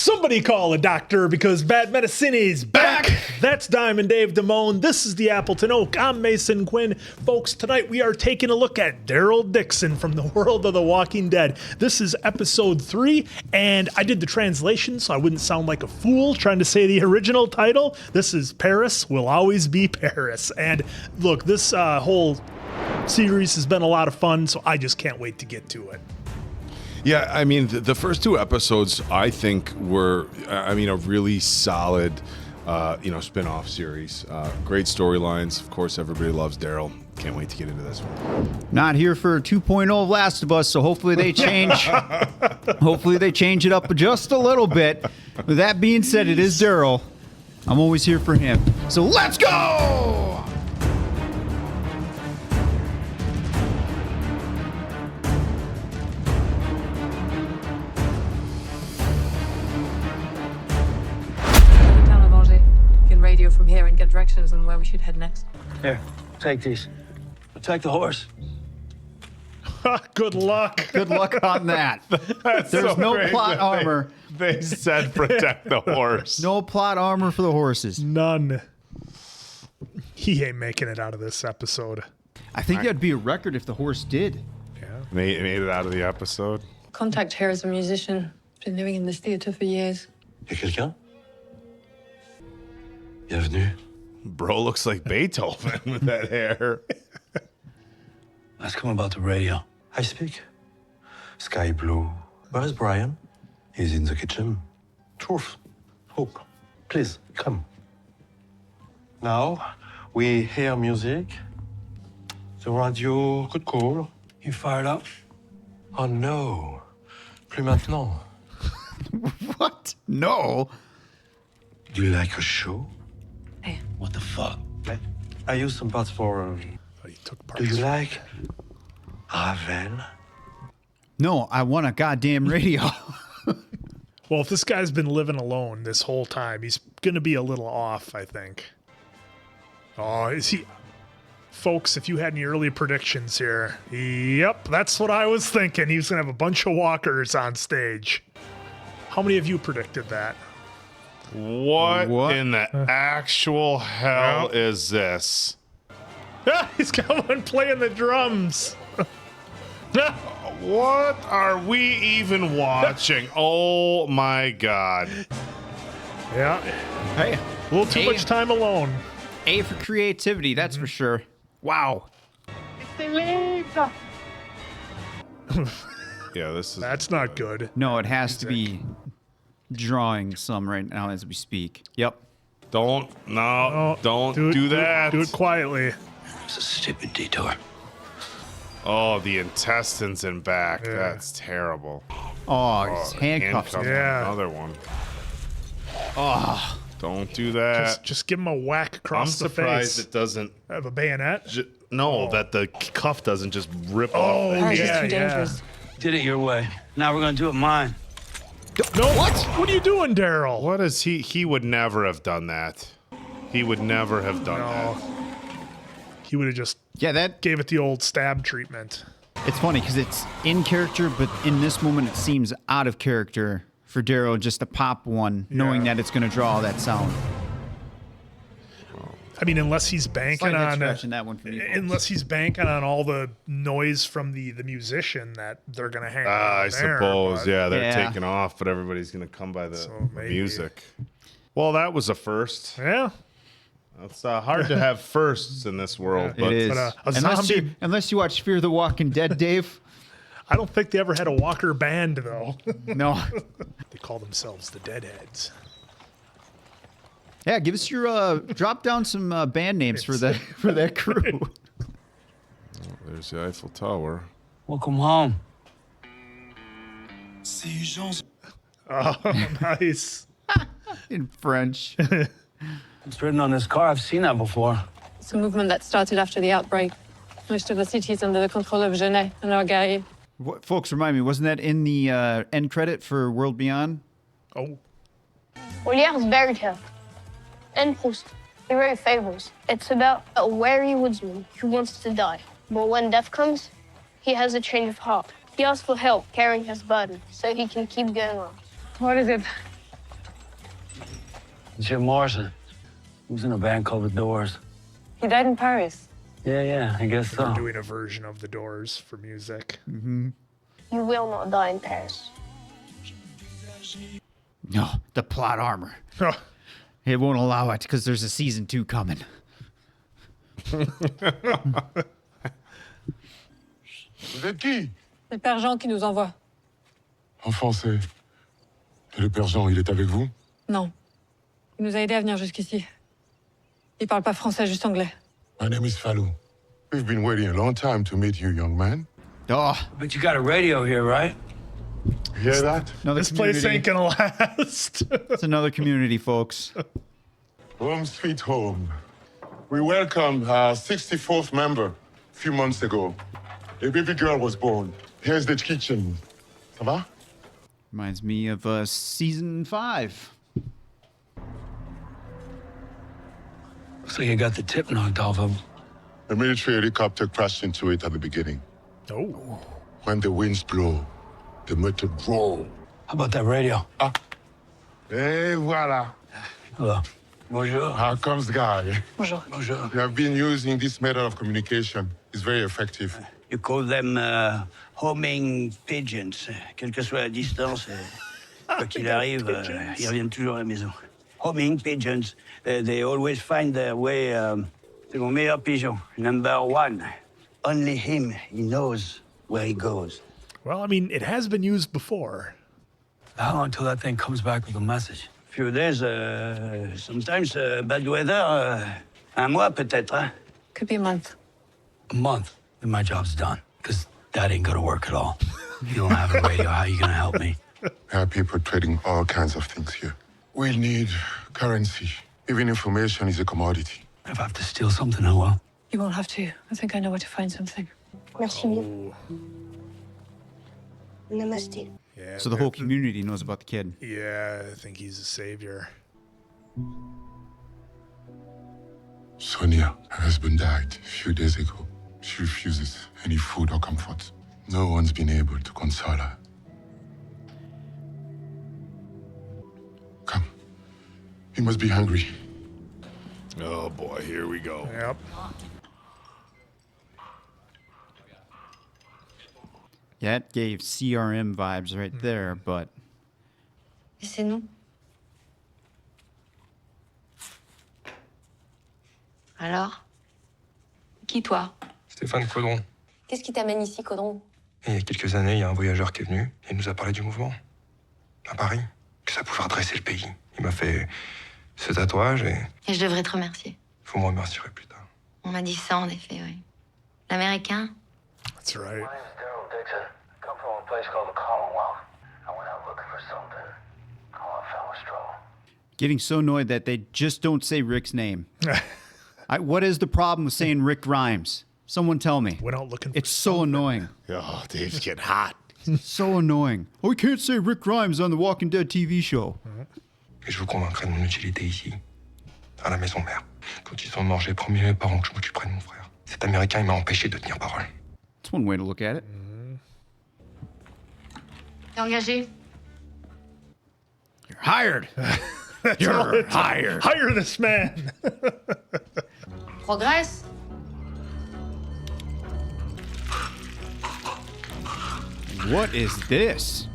Somebody call a doctor because bad medicine is back. That's Diamond Dave Damone. This is the Appleton Oak. I'm Mason Quinn. Folks, tonight we are taking a look at Daryl Dixon from the world of The Walking Dead. This is episode 3, and I did the translation so I wouldn't sound like a fool trying to say the original title. This is Paris Will Always Be Paris. And look, this whole series has been a lot of fun, so I just can't wait to get to it. Yeah, I mean, the first 2 episodes, I think, were, a really solid, spin-off series. Great storylines. Of course, everybody loves Daryl. Can't wait to get into this one. Not here for 2.0 of Last of Us, so hopefully they change. Hopefully they change it up just a little bit. With that being said, it is Daryl. I'm always here for him. So let's go! Radio from here and get directions on where we should head next. Here, take these. Protect the horse. Good luck. Good luck on that. There's so no great plot that armor. They said protect the horse. No plot armor for the horses. None. He ain't making it out of this episode. I think that'd be a record if the horse did. Yeah. Made it out of the episode. Contact here is a musician. Been living in this theater for years. Y'a quelqu'un? Bienvenue. Bro looks like Beethoven with that hair. Ask him about the radio. I speak. Sky blue. Where's Brian? He's in the kitchen. Truth. Hope. Please, come. Now, we hear music. The radio could call. You fired up? Oh no. Plus maintenant. What? No. Do you like a show? Hey. What the fuck? I used some parts for... Oh, he took parts. Do you like Ravel? No, I want a goddamn radio. Well, if this guy's been living alone this whole time, he's going to be a little off, I think. Oh, is he... Folks, if you had any early predictions here, yep, that's what I was thinking. He was going to have a bunch of walkers on stage. How many of you predicted that? What in the actual hell is this? He's got one playing the drums. What are we even watching? Oh my god. Yeah. Hey, A little too much time alone. A for creativity, that's for sure. Wow. Yeah, this is... That's not good. No, it has to be drawing some right now as we speak. Yep. Don't do that. Do it quietly. It's a stupid detour. Oh, the intestines in back. Yeah. That's terrible. Oh, he's handcuffed. Yeah. Another one. Oh, Don't do that. Just give him a whack I'm across the surprised face. it doesn't... Have a bayonet? that the cuff doesn't just rip Oh, off. Paris is yeah, too yeah. dangerous. Did it your way. Now we're gonna do it mine. No, what are you doing, Daryl? What is he? He would never have done that. He would never have done that. He would have just yeah, that gave it the old stab treatment. it's funny because it's in character, but in this moment it seems out of character for Daryl just to pop one, knowing that it's going to draw that sound. I mean, unless he's banking Slight head on scratching that one for me, folks. unless he's banking on all the noise from the musician that they're gonna hang. I on there, suppose, but- yeah, they're Yeah. taking off, but everybody's going to come by the maybe. music. Well, that was a first. Yeah. It's hard to have firsts in this world, but It is. but, a unless, zombie- unless you watch Fear the Walking Dead, Dave. I don't think they ever had a Walker band though. No. They call themselves the Deadheads. Yeah, give us your drop down some band names for that crew. there's the Eiffel Tower. Welcome home. Oh, nice. In French. It's written on this car. I've seen that before. It's a movement that started after the outbreak. Most of the city is under the control of Genet and Nagaitis. What, folks, remind me, wasn't that in the end credit for World Beyond? Oh, Molière's fairy tale. And Proust. He wrote fables. It's about a wary woodsman who wants to die. But when death comes, he has a change of heart. He asks for help carrying his burden so he can keep going on. What is it? Jim Morrison. He was in a band called The Doors. He died in Paris. Yeah, I guess They're so. doing a version of The Doors for music. You will not die in Paris. No, the plot armor. Oh, It won't allow it because there's a season 2 coming. Vous êtes qui? C'est le père Jean qui nous envoie. En français. Et le père Jean, il est avec vous? Non. Il nous a aidés à venir jusqu'ici. Il parle pas français, juste anglais. My name is Fallou. We've been waiting a long time to meet you, young man. Oh, But you got a radio here, right? Hear that? another this place community. ain't gonna last. It's another community, folks. Home sweet home. We welcomed our 64th member a few months ago. A baby girl was born. Here's the kitchen. Ça va? Reminds me of season 5. Looks like you got the tip knocked off him. A military helicopter crashed into it at the beginning. Oh. When the winds blow, the metal roll. How about that radio? Et voilà. Hello. Bonjour. Here comes the guy. Bonjour. Bonjour. We have been using this method of communication. It's very effective. You call them homing pigeons. Quelle que soit la distance, quoi qu'il arrive, ils reviennent toujours à la maison. Homing pigeons, they always find their way. C'est mon meilleur pigeon, number 1. Only him, he knows where he goes. Well, I mean, it has been used before. How long until that thing comes back with a message? Few days, sometimes bad weather, un mois peut-être, hein? Could be a month. A month, and my job's done. Because that ain't gonna work at all. You don't have a radio, how are you gonna help me? There are people trading all kinds of things here. We need currency. Even information is a commodity. If I have to steal something, I will. You won't have to. I think I know where to find something. Merci bien. Namaste. Yeah. So the whole community knows about the kid. Yeah, I think he's a savior. Sonia, her husband died a few days ago. She refuses any food or comfort. No one's been able to console her. Come. He must be hungry. Oh boy, here we go. Yep. That gave CRM vibes right there, but Et c'est nous. Alors? Qui, toi? Stéphane Caudron. Qu'est-ce qui t'amène ici, Caudron? Et il y a quelques années, il y a un voyageur qui est venu et il nous a parlé du mouvement. À Paris. Que ça pouvait redresser le pays. Il m'a fait ce tatouage et Et je devrais te remercier. vous me remercierez plus tard. On m'a dit ça, en effet, oui. L'Américain? That's right. My name's Daryl Dixon. I come from a place called the Commonwealth. I went out looking for something. All I found was trouble. getting so annoyed that they just don't say Rick's name. What is the problem with saying Rick Grimes? Someone tell me. Went out looking for It's so annoying. Oh, Dave's getting hot. So annoying. Oh, we can't say Rick Grimes on the Walking Dead TV show. Et je vous convaincrai de mon utilité ici, à la maison mère. Quand ils sont morts, j'ai promis à mes parents que je m'occuperai de mon frère. Cet Américain, il m'a empêché de tenir parole. That's one way to look at it. T'es engagé? You're hired. You're hired. Hire this man. Progresse? What is this?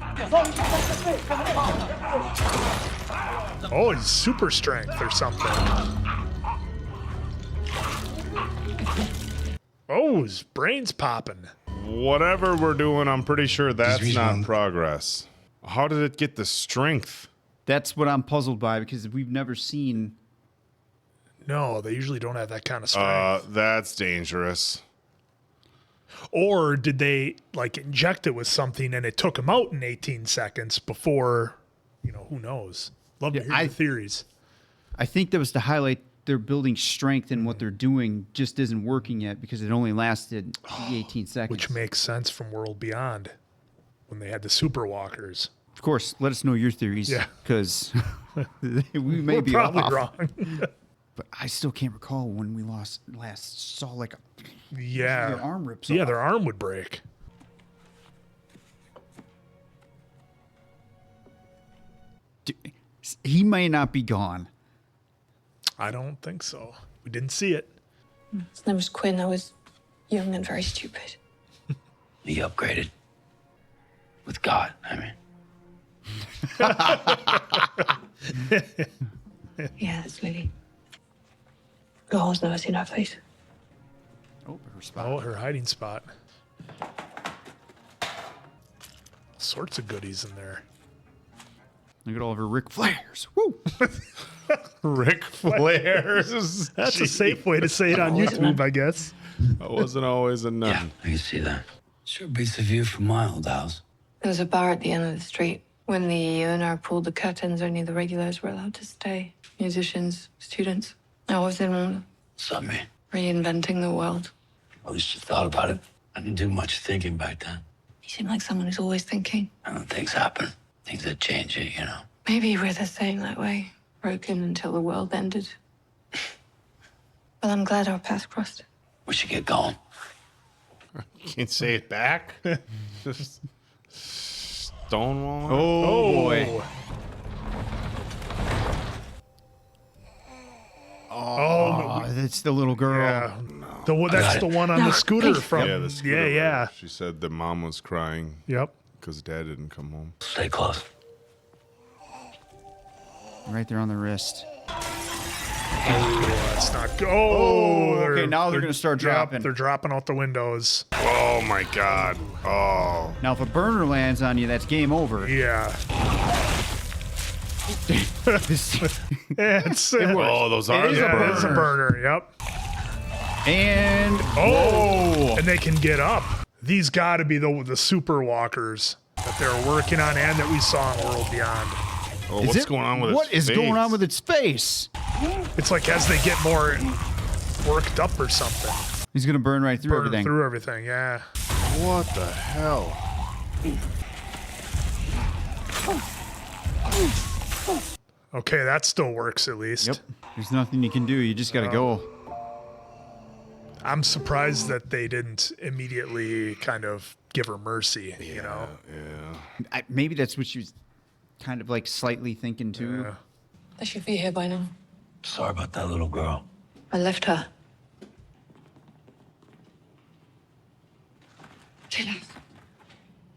Oh, he's super strength or something. Oh, his brain's popping. Whatever we're doing, I'm pretty sure that's These not ones- progress. How did it get the strength? That's what I'm puzzled by because we've never seen. No, they usually don't have that kind of strength. That's dangerous. Or did they like inject it with something and it took him out in 18 seconds before, who knows? Love to hear your theories. I think that was to highlight their building strength and what they're doing just isn't working yet because it only lasted the 18 seconds. Which makes sense from World Beyond when they had the super walkers. Of course, let us know your theories. Yeah. Because we may We're be probably off. wrong. But I still can't recall when we last saw like a Yeah. their arm rips Yeah, off. their arm would break. He may not be gone, I don't think so. We didn't see it. His name was Quinn. I was young and very stupid. He upgraded. With God, I mean. Yeah, that's Lily. Laurent's never seen her face. Oh, her spot. Oh, her hiding spot. All sorts of goodies in there. Look at all of her Ric Flairs. Woo! Ric Flair's. That's a safe way to say it on YouTube, I guess. I wasn't always a nun. Yeah, I can see that. Sure beats the view from my old house. There was a bar at the end of the street. When the owner pulled the curtains, only the regulars were allowed to stay. Musicians, students. I was in one, Something. reinventing the world. At least you thought about it. I didn't do much thinking back then. You seem like someone who's always thinking. And then things happen. Things that change it, you know. Maybe we're the same that way. Broken until the world ended. Well, I'm glad our paths crossed. We should get going. You can't say it back. Just Stonewall. Oh, boy. Oh, that's the little girl. Yeah. That's the one on the scooter from. Yeah, the scooter yeah. ride. She said the mom was crying Yep. because dad didn't come home. Stay close. Right there on the wrist. Let's not go. Oh, okay, now they're going to start dropping. Yep, they're dropping out the windows. Oh my God. Oh. Now, if a burner lands on you, that's game over. Yeah. It's Oh, those are is the a burner. it's a burner. Yep. And And they can get up. These got to be the super walkers that they're working on and that we saw in World Beyond. Oh, what's going on with what its is going on face? with its face? It's like as they get more worked up or something. He's going to burn right through Burn everything. through everything, yeah. What the hell? Okay, that still works at least. Yep. There's nothing you can do. You just got to go. I'm surprised that they didn't immediately kind of give her mercy, you know? Yeah. Maybe that's what she was kind of like slightly thinking too. Yeah. They should be here by now. Sorry about that little girl. I left her. Hélas.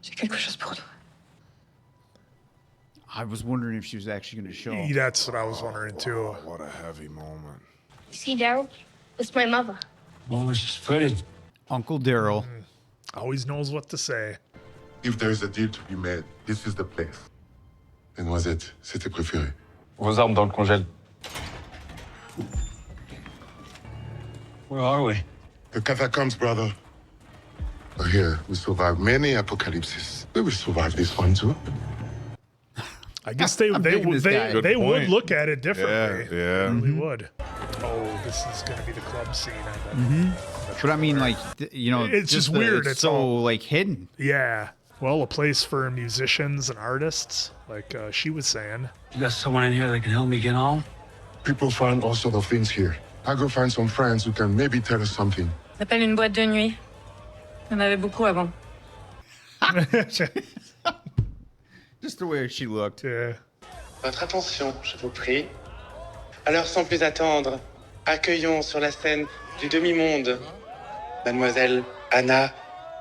J'ai quelque chose pour toi. I was wondering if she was actually going to show. That's what I was wondering too. What a heavy moment. You see, Daryl? It's my mother. Well, it's just pretty. Uncle Daryl. Always knows what to say. If there is a deal to be made, this is the place. Les noisettes, c'est tes préférés. Vos armes dans le congèle. Where are we? The catacombs, brother. Here, we survived many apocalypses. We will survive this one too. I guess they I'm they digging this guy. they, they Good would point. look at it differently. Yeah, They yeah. really would. Oh, this is gonna be the club scene. I bet. But I mean, like, you know, It's just weird. It's It's so all- like hidden. Yeah. Well, a place for musicians and artists, like she was saying. You got someone in here that can help me get home? People find all sort of things here. I'll go find some friends who can maybe tell us something. Ça s'appelle une boîte de nuit. Il y en avait beaucoup avant. Just the way she looked. Yeah. Votre attention, je vous prie. Alors, sans plus attendre, accueillons sur la scène du demi-monde Mademoiselle Anna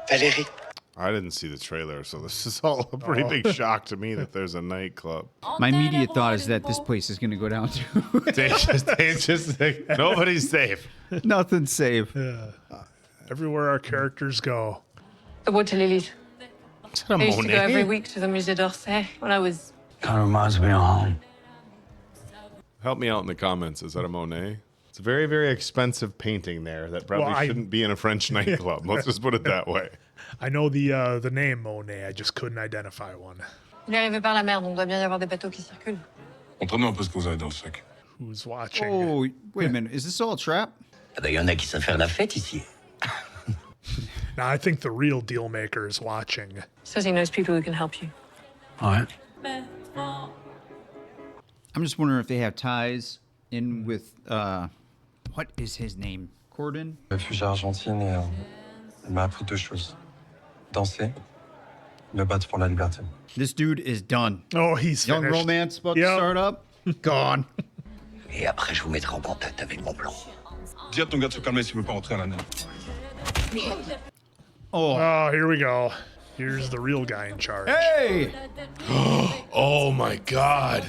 Valérie. I didn't see the trailer, so this is all a pretty big shock to me that there's a nightclub. My immediate thought is that this place is going to go down to they just nobody's safe. nothing safe. Everywhere our characters go. The boat to Lily's. Is that a I used to go every Monet? week to the Musée d'Orsay when I was... Kind of reminds me of home. Help me out in the comments. Is that a Monet? It's a very, very expensive painting there that probably Well, I- shouldn't be in a French nightclub. Let's just put it that way. I know the name Monet. I just couldn't identify one. Il est arrivé par la mer, donc il doit bien y avoir des bateaux qui circulent. Montrez-nous un peu ce que vous avez dans le sac. Who's watching? Oh, wait a minute. Is this all a trap? Il y en a qui savent faire la fête ici. Now I think the real deal maker is watching. Says he knows people who can help you. All right. I'm just wondering if they have ties in with, what is his name? Corden? Réfugié Argentine et elle m'a appris deux choses. Danser, me battre pour la liberté. This dude is done. Oh, he's Young finished. romance about to Yep. start up. Gone. Et après, je vous mettrai en contact avec mon plan. Dis à ton gars de se calmer s'il veut pas rentrer à la nef. Oh, here we go. Here's the real guy in charge. Hey! Oh my God.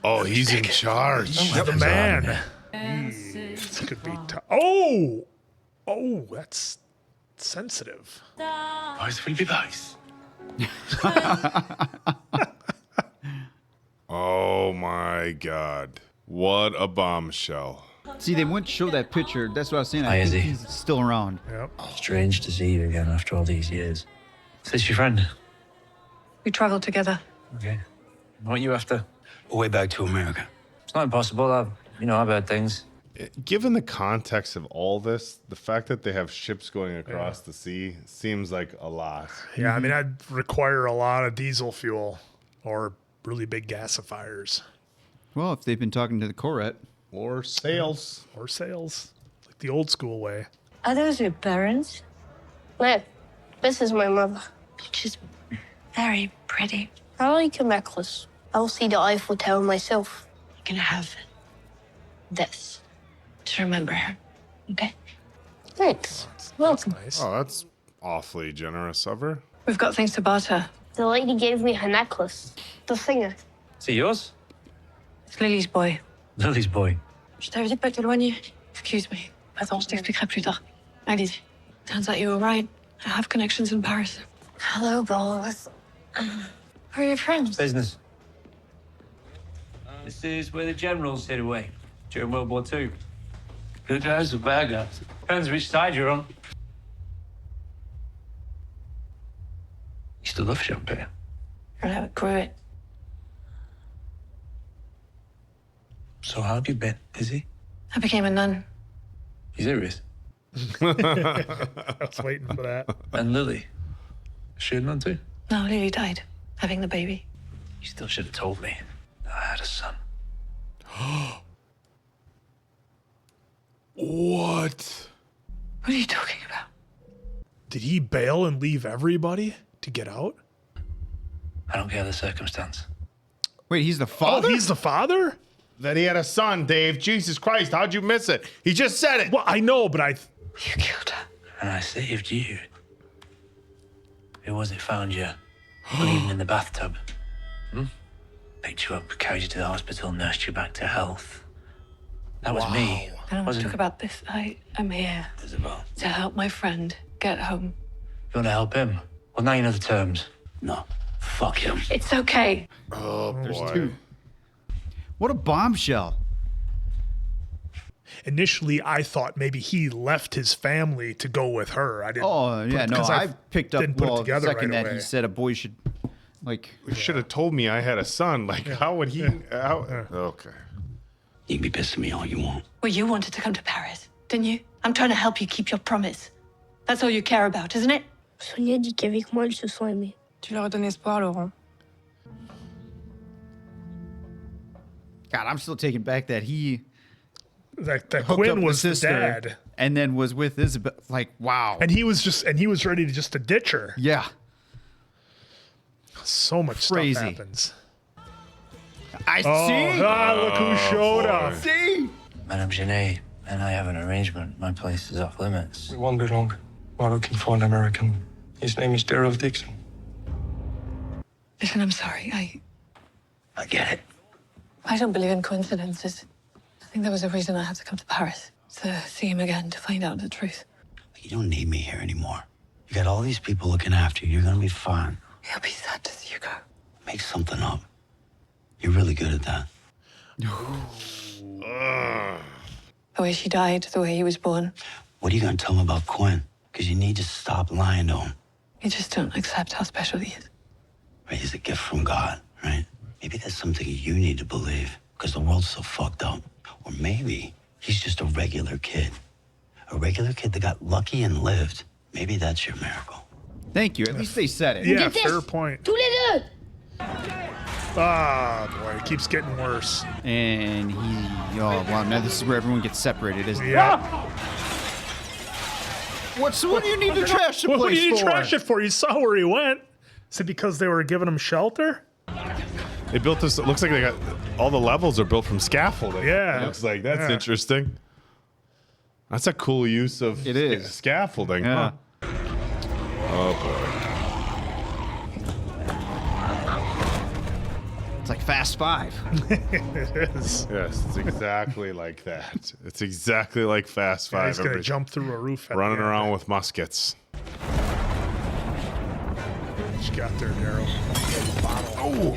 Oh, he's in charge. The man. This could be tough. Oh, that's sensitive. Boys will be boys. Oh my God. What a bombshell. See, they wouldn't show that picture. That's what I was saying. Hi, I think Izzy. he's still around. Yep. Strange to see you again after all these years. Is this your friend? We traveled together. Okay. What are you after? A way back to America. It's not impossible. I've heard things. Given the context of all this, the fact that they have ships going across the sea seems like a lot. Yeah, I mean, I'd require a lot of diesel fuel or really big gasifiers. Well, if they've been talking to the Corette. Or sails. Or sails, like the old school way. Are those your parents? No, this is my mother. She's very pretty. I like your necklace. I'll see the Eiffel Tower myself. You're gonna have this to remember her, okay? Thanks. Welcome. Nice. Oh, that's awfully generous of her. We've got things to barter. The lady gave me her necklace. The singer. C'est yours? It's Lily's boy. Lily's boy. Je t'avais dit de pas t'éloigner. Excuse me. Attends, je t'expliquerai plus tard. Allez-y. Turns out you were right. I have connections in Paris. Hello, boss. Who are your friends? Business. This is where the generals hid away during World War II. Good guys or bad guys? Depends which side you're on. You still love champagne? I never grew it. So how have you been? Izzy? I became a nun. You serious? I was waiting for that. And Lily? Is she a nun too? No, Lily died, having the baby. You still should have told me. I had a son. What? What are you talking about? Did he bail and leave everybody to get out? I don't care the circumstance. Wait, he's the Oh, father? he's the father? That he had a son, Dave. Jesus Christ, how'd you miss it? He just said it. Well, I know, but You killed her. And I saved you. Who was it found you? Bleeding in the bathtub. Picked you up, carried you to the hospital, nursed you back to health. That was me. I don't want to Wasn't talk about this. I am here Isabel. to help my friend get home. You want to help him? Well, now you know the terms. No. Fuck him. It's okay. Oh, boy. two. What a bombshell. initially I thought maybe he left his family to go with her. I didn't. Oh, yeah, no, I picked up, didn't put it well, the together second right that away. he said a boy should, like... You should have told me I had a son. Like, how would he... Okay. You can be pissed at me all you want. Well, you wanted to come to Paris, didn't you? I'm trying to help you keep your promise. That's all you care about, isn't it? Sonia dit qu'avec moi, ils se sont aimés. Tu leur as donné espoir, Laurent. God, I'm still taken back that he that hooked up Quinn with was the sister dad, and then was with Isabel. Like, wow. and he was ready to ditch her. Yeah. So much Crazy. stuff happens. I Oh, see. look who showed up. See. Madame Genet and I have an arrangement. My place is off limits. We won't be long. We're looking for an American. His name is Daryl Dixon. Listen, I'm sorry. I get it. I don't believe in coincidences. I think there was a reason I had to come to Paris, to see him again, to find out the truth. You don't need me here anymore. You got all these people looking after you. You're gonna be fine. He'll be sad to see you go. Make something up. You're really good at that. The way she died, the way he was born. What are you gonna tell him about Quinn? Because you need to stop lying to him. You just don't accept how special he is. Right? He's a gift from God, right? Maybe that's something you need to believe because the world's so fucked up. Or maybe he's just a regular kid. A regular kid that got lucky and lived. Maybe that's your miracle. Thank you. At least they said it. Yeah, fair point. Tous les deux! Ah, boy, it keeps getting worse. And he, oh, wow, now this is where everyone gets separated, isn't it? Yeah. What do you need to trash the place What do you for? trash it for? You saw where he went. Is it because they were giving him shelter? They built this. It looks like they got all the levels are built from scaffolding. Yeah. It looks like that's interesting. That's a cool use of scaffolding. Yeah. Huh? Oh boy. It's like Fast Five. It is. Yes, it's exactly like that. It's exactly like Fast Five. He's gonna jump through a roof. Running around with muskets. What you got there, Daryl? Oh.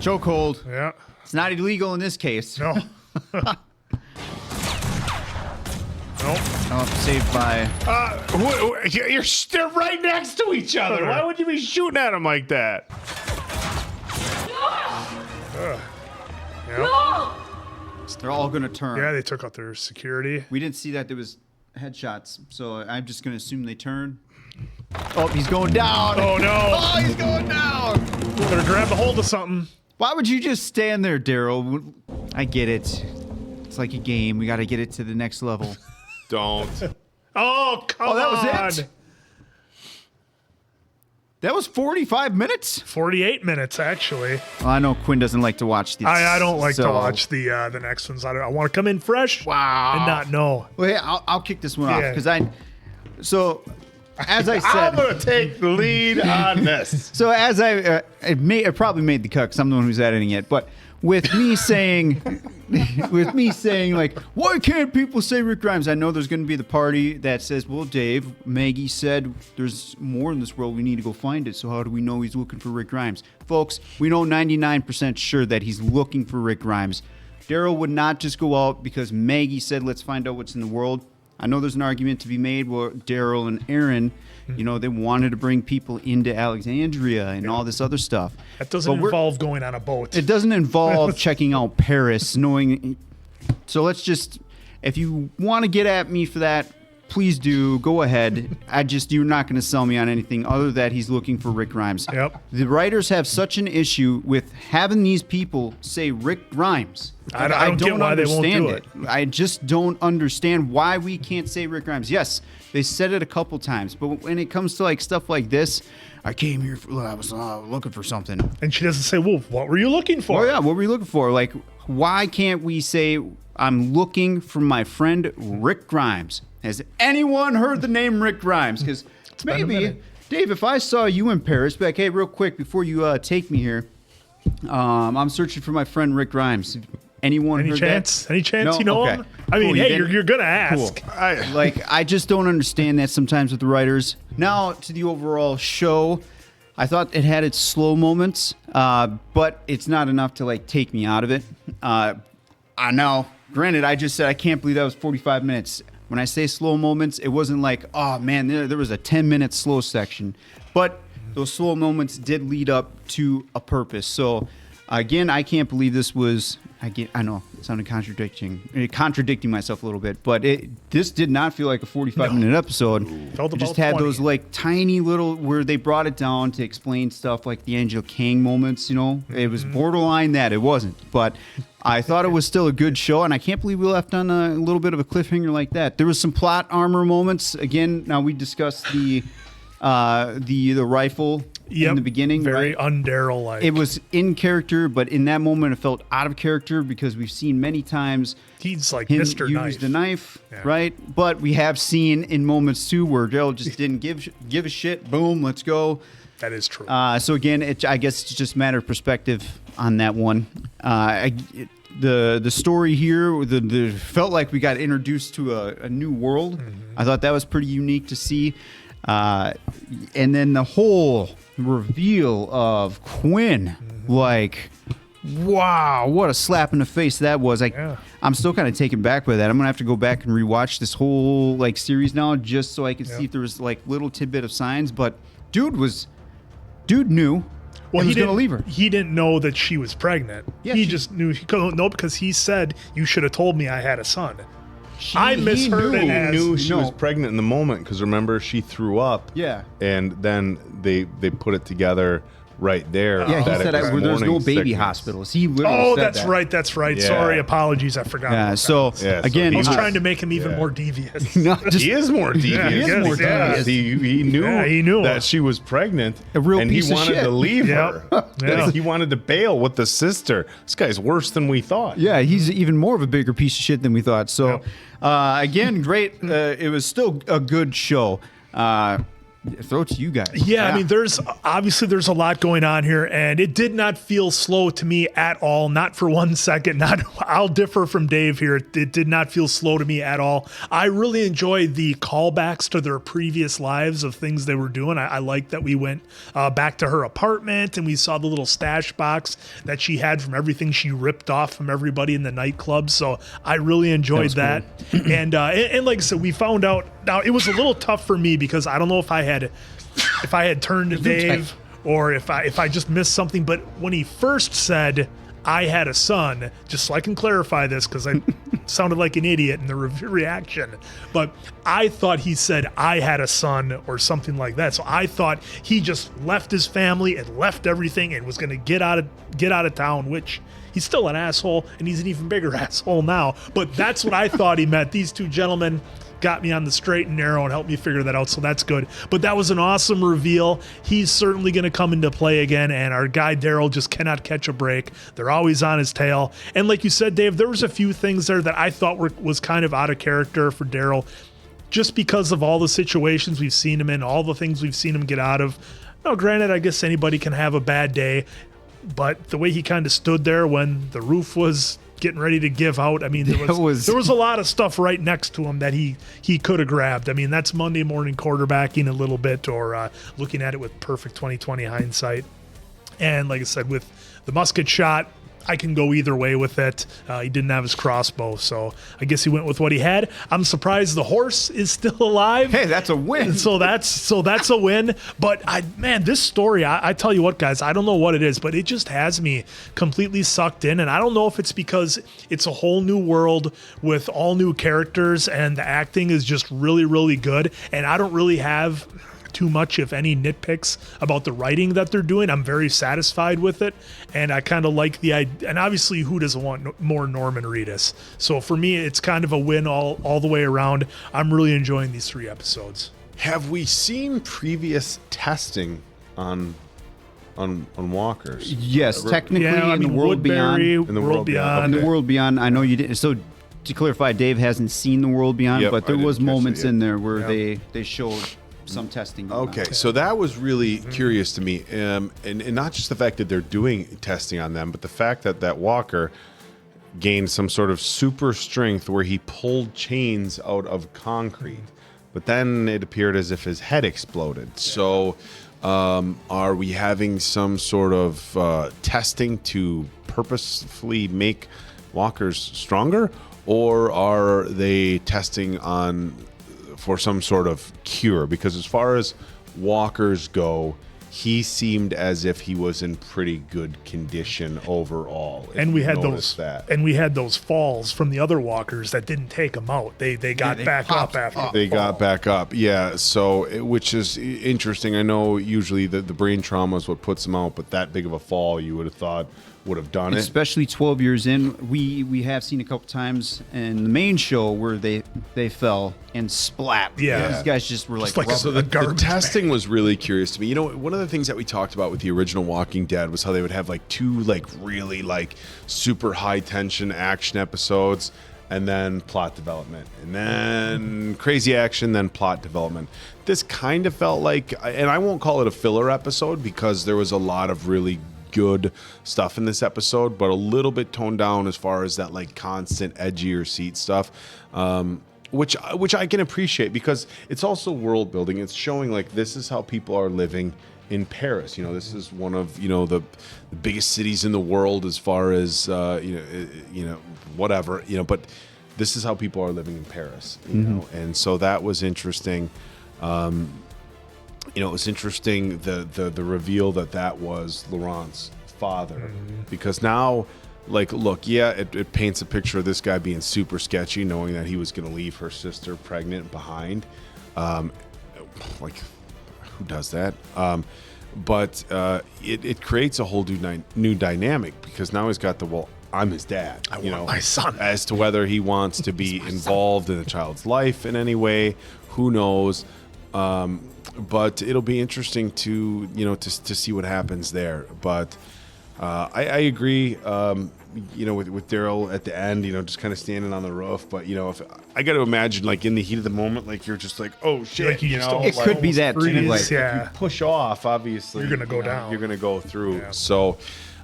Chokehold. Yeah. It's not illegal in this case. No. Nope. Oh, saved by. They're right next to each other. Why would you be shooting at them like that? Yep. They're all gonna turn. Yeah, they took out their security. We didn't see that there was headshots, so I'm just gonna assume they turn. Oh, he's going down. Oh no! Oh, he's going down. Better grab a hold of something. Why would you just stand there, Daryl? I get it. It's like a game. We got to get it to the next level. Don't. Oh, come on. That was it? That was 45 minutes? 48 minutes, actually. Well, I know Quinn doesn't like to watch these. I don't like to watch the next ones. I want to come in fresh. Wow. And not know. Well, hey, I'll kick this one off because as I said, I'm gonna take the lead on this. So as I probably made the cut because I'm the one who's editing it, but with me saying, like, why can't people say Rick Grimes? I know there's going to be the party that says, well, Dave, Maggie said there's more in this world. We need to go find it. So how do we know he's looking for Rick Grimes? Folks, we know 99% sure that he's looking for Rick Grimes. Daryl would not just go out because Maggie said, let's find out what's in the world. I know there's an argument to be made where Daryl and Aaron, they wanted to bring people into Alexandria and all this other stuff. That doesn't involve going on a boat. It doesn't involve checking out Paris, knowing. So let's just, if you want to get at me for that, please do. Go ahead. You're not going to sell me on anything other that he's looking for Rick Grimes. Yep. The writers have such an issue with having these people say Rick Grimes. I don't get why they won't do it. I just don't understand why we can't say Rick Grimes. Yes, they said it a couple times, but when it comes to like stuff like this, I came here. I was looking for something. And she doesn't say, well, what were you looking for? Oh, yeah, what were you looking for? Like, why can't we say, I'm looking for my friend Rick Grimes? Has anyone heard the name Rick Grimes? Because maybe, Dave, if I saw you in Paris, be like, hey, real quick, before you take me here, I'm searching for my friend Rick Grimes. Anyone heard chance? that? Any chance No? you know Okay. him? I mean, Cool, hey, you're going to ask. Cool. I just don't understand that sometimes with the writers. Now, to the overall show, I thought it had its slow moments, but it's not enough to, like, take me out of it. I know. Granted, I just said I can't believe that was 45 minutes. When I say slow moments, it wasn't like, oh, man, there was a 10-minute slow section. But those slow moments did lead up to a purpose. So, again, I can't believe this was... I know it sounded contradicting myself a little bit, but this did not feel like a 45-minute episode. Felt it just about had 20. those like tiny little where they brought it down to explain stuff like the Angel King moments. It was borderline that it wasn't, but I thought it was still a good show, and I can't believe we left on a little bit of a cliffhanger like that. There was some plot armor moments. Again, now we discussed the rifle. In the beginning, very right? un-Daryl-like. It was in character, but in that moment, it felt out of character because we've seen many times he's like him Mr. use Knife. the knife, right? But we have seen in moments too where Daryl just didn't give a shit. Boom, let's go. That is true. So again, I guess it's just a matter of perspective on that one. The story here, the felt like we got introduced to a new world. Mm-hmm. I thought that was pretty unique to see. And then the whole reveal of Quinn, like, wow, what a slap in the face that was. I'm still kind of taken back by that. I'm gonna have to go back and rewatch this whole like series now just so I can see if there was like little tidbit of signs. But dude knew. Well, he was gonna leave her. He didn't know that she was pregnant. Yeah, he just knew. He couldn't know because he said, "You should have told me I had a son." I misheard it as... He knew she was pregnant in the moment because remember she threw up. Yeah. And then they put it together right there. Yeah, he that said it was there's no morning baby sickness. hospitals. He literally Oh, said that's that. right. That's right. Yeah. Sorry, apologies. I forgot. Yeah. about So Yeah, so again, that. I was he trying to make him even more devious. no, just He is more devious. he is more because devious. He knew, he knew. that she was pregnant, A real and piece he of wanted shit. to leave Yep. her. Yeah. He wanted to bail with the sister. This guy's worse than we thought. Yeah, he's even more of a bigger piece of shit than we thought. So, again, great. It was still a good show. Throw it to you guys. Yeah, I mean, there's a lot going on here, and it did not feel slow to me at all. Not for 1 second. I'll differ from Dave here. It did not feel slow to me at all. I really enjoyed the callbacks to their previous lives of things they were doing. I like that we went back to her apartment and we saw the little stash box that she had from everything she ripped off from everybody in the nightclub. So I really enjoyed that. And like I said, we found out. Now it was a little tough for me because I don't know if I had turned to Dave or if I just missed something. But when he first said I had a son, just so I can clarify this because I sounded like an idiot in the reaction, but I thought he said I had a son or something like that. So I thought he just left his family and left everything and was going to get out of town, which he's still an asshole and he's an even bigger asshole now. But that's what I thought he meant. These two gentlemen got me on the straight and narrow and helped me figure that out, so that's good. But that was an awesome reveal. He's certainly going to come into play again, and our guy Daryl just cannot catch a break. They're always on his tail. And like you said, Dave, there was a few things there that I thought was kind of out of character for Daryl, just because of all the situations we've seen him in, all the things we've seen him get out of. Now, granted, I guess anybody can have a bad day, but the way he kind of stood there when the roof was getting ready to give out. I mean, there was a lot of stuff right next to him that he could have grabbed. I mean, that's Monday morning quarterbacking a little bit, or looking at it with perfect 20/20 hindsight. And like I said, with the musket shot, I can go either way with it. He didn't have his crossbow, so I guess he went with what he had. I'm surprised the horse is still alive. Hey, that's a win. So that's a win. But this story, I tell you what, guys, I don't know what it is, but it just has me completely sucked in. And I don't know if it's because it's a whole new world with all new characters and the acting is just really, really good. And I don't really have too much, if any, nitpicks about the writing that they're doing. I'm very satisfied with it, and I kind of like the idea. And obviously, who doesn't want more Norman Reedus? So for me, it's kind of a win all the way around. I'm really enjoying these 3 episodes. Have we seen previous testing on walkers? Yes, technically in the world Woodbury, beyond. In the world beyond. In the world beyond, I know you didn't. So to clarify, Dave hasn't seen the world beyond, Yep, but there I was didn't catch moments it yet. in there where they showed some testing going Okay, on. so that was really curious to me, and not just the fact that they're doing testing on them, but the fact that walker gained some sort of super strength where he pulled chains out of concrete, but then it appeared as if his head exploded. So are we having some sort of testing to purposefully make walkers stronger, or are they testing for some sort of cure? Because as far as walkers go, he seemed as if he was in pretty good condition overall. And we had those falls from the other walkers that didn't take him out. They got back up after they got back up. Yeah, so which is interesting. I know usually the brain trauma is what puts them out, but that big of a fall you would have thought would have done it. Especially 12 years in, we have seen a couple times in the main show where they fell and splat. Yeah. These guys just were like rubber. So the testing was really curious to me. You know, one of the things that we talked about with the original Walking Dead was how they would have like 2 like really like super high tension action episodes, and then plot development, and then crazy action, then plot development. This kind of felt like, and I won't call it a filler episode because there was a lot of really good stuff in this episode, but a little bit toned down as far as that like constant edgier seat stuff, which I can appreciate because it's also world building. It's showing like this is how people are living in Paris. You know, this is one of the biggest cities in the world as far as whatever, but this is how people are living in Paris. You know, and so that was interesting. It was interesting the reveal that was Laurent's father, because now, like, look, yeah, it paints a picture of this guy being super sketchy, knowing that he was going to leave her sister pregnant behind. Like, who does that? but it creates a whole new dynamic because now he's got I'm his dad. I want my son. As to whether he wants to be involved in the child's life in any way, who knows? But it'll be interesting to see what happens there. But I agree. With Daryl at the end, just kind of standing on the roof. But if I got to imagine, like in the heat of the moment, like you're just like, oh shit, it could be that too. Like, if you push off, obviously, you're gonna go down. You're gonna go through. Yeah. So.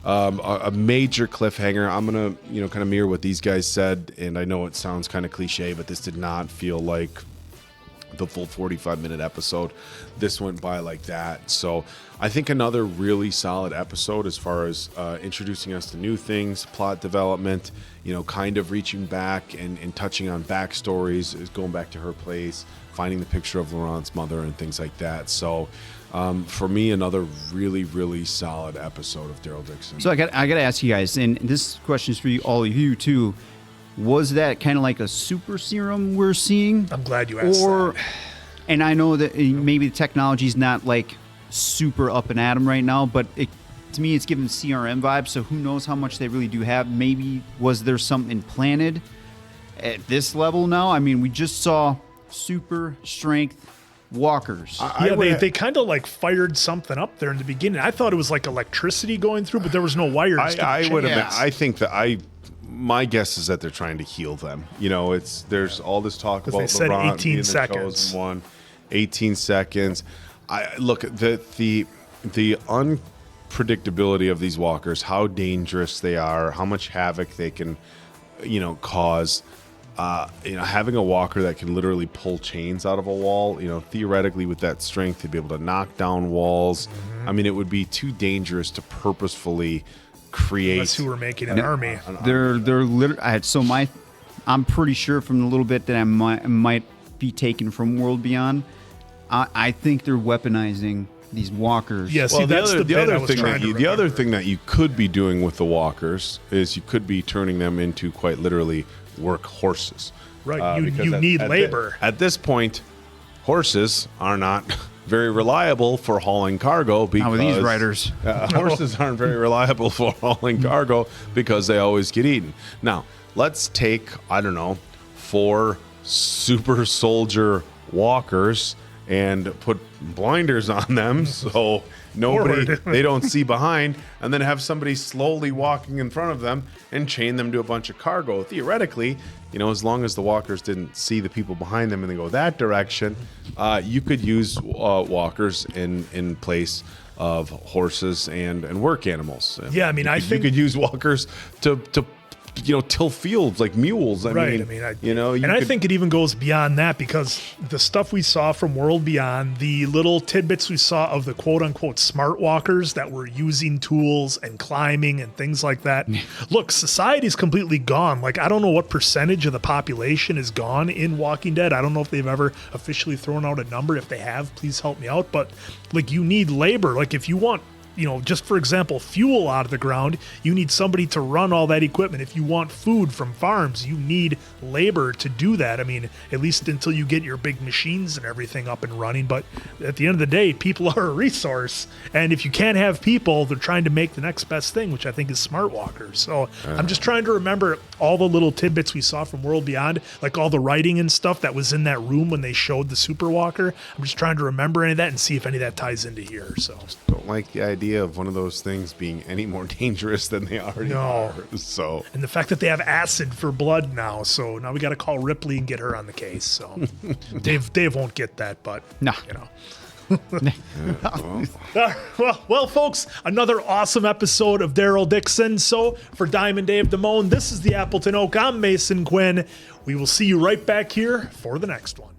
A major cliffhanger. I'm gonna, kind of mirror what these guys said, and I know it sounds kind of cliche, but this did not feel like the full 45-minute episode. This went by like that. So I think another really solid episode as far as introducing us to new things, plot development, kind of reaching back and touching on backstories, is going back to her place, finding the picture of Laurent's mother and things like that. So for me, another really, really solid episode of Daryl Dixon. So I got to ask you guys, and this question is for all of you too. Was that kind of like a super serum we're seeing? I'm glad you asked that. And I know that maybe the technology's not like super up and at 'em right now, but to me, it's giving CRM vibes. So who knows how much they really do have? Maybe was there something planted at this level now? I mean, we just saw super strength walkers. They kind of like fired something up there in the beginning. I thought it was like electricity going through, but there was no wires. I think that my guess is that they're trying to heal them. There's all this talk about they said LeBron 18 being the seconds. chosen one. 18 seconds. Look, the unpredictability of these walkers, how dangerous they are, how much havoc they can, cause. Having a walker that can literally pull chains out of a wall, theoretically with that strength to be able to knock down walls. Mm-hmm. I mean, it would be too dangerous to purposefully create. Unless you were making an army. They're literally. I'm pretty sure from the little bit that I might be taken from World Beyond, I think they're weaponizing these walkers. Yeah, see, that's the other thing that you could be doing with the walkers is you could be turning them into quite literally work horses. Right, you need labor. At this point, horses are not very reliable for hauling cargo because... Not with these riders. Horses aren't very reliable for hauling cargo because they always get eaten. Now, let's take, 4 super soldier walkers and put blinders on them so they don't see behind, and then have somebody slowly walking in front of them and chain them to a bunch of cargo. Theoretically, as long as the walkers didn't see the people behind them and they go that direction, you could use walkers in place of horses and work animals. Yeah, I mean, I think you could use walkers to till fields like mules. I think it even goes beyond that, because the stuff we saw from World Beyond, the little tidbits we saw of the quote unquote smart walkers that were using tools and climbing and things like that. Look, society's completely gone. Like, I don't know what percentage of the population is gone in Walking Dead. I don't know if they've ever officially thrown out a number. If they have, please help me out. But like, you need labor. Like, if you want, just for example, fuel out of the ground, you need somebody to run all that equipment. If you want food from farms, you need labor to do that. I mean, at least until you get your big machines and everything up and running. But at the end of the day, people are a resource. And if you can't have people, they're trying to make the next best thing, which I think is smart walkers. So I'm just trying to remember all the little tidbits we saw from World Beyond, like all the writing and stuff that was in that room when they showed the super walker. I'm just trying to remember any of that and see if any of that ties into here. So don't like the idea of one of those things being any more dangerous than they already are. So, and the fact that they have acid for blood now, so now we got to call Ripley and get her on the case. So Dave won't get that, but no, well, folks, another awesome episode of Daryl Dixon. So for Diamond Dave Damone, this is the Appleton Oak. I'm Mason Quinn. We will see you right back here for the next one.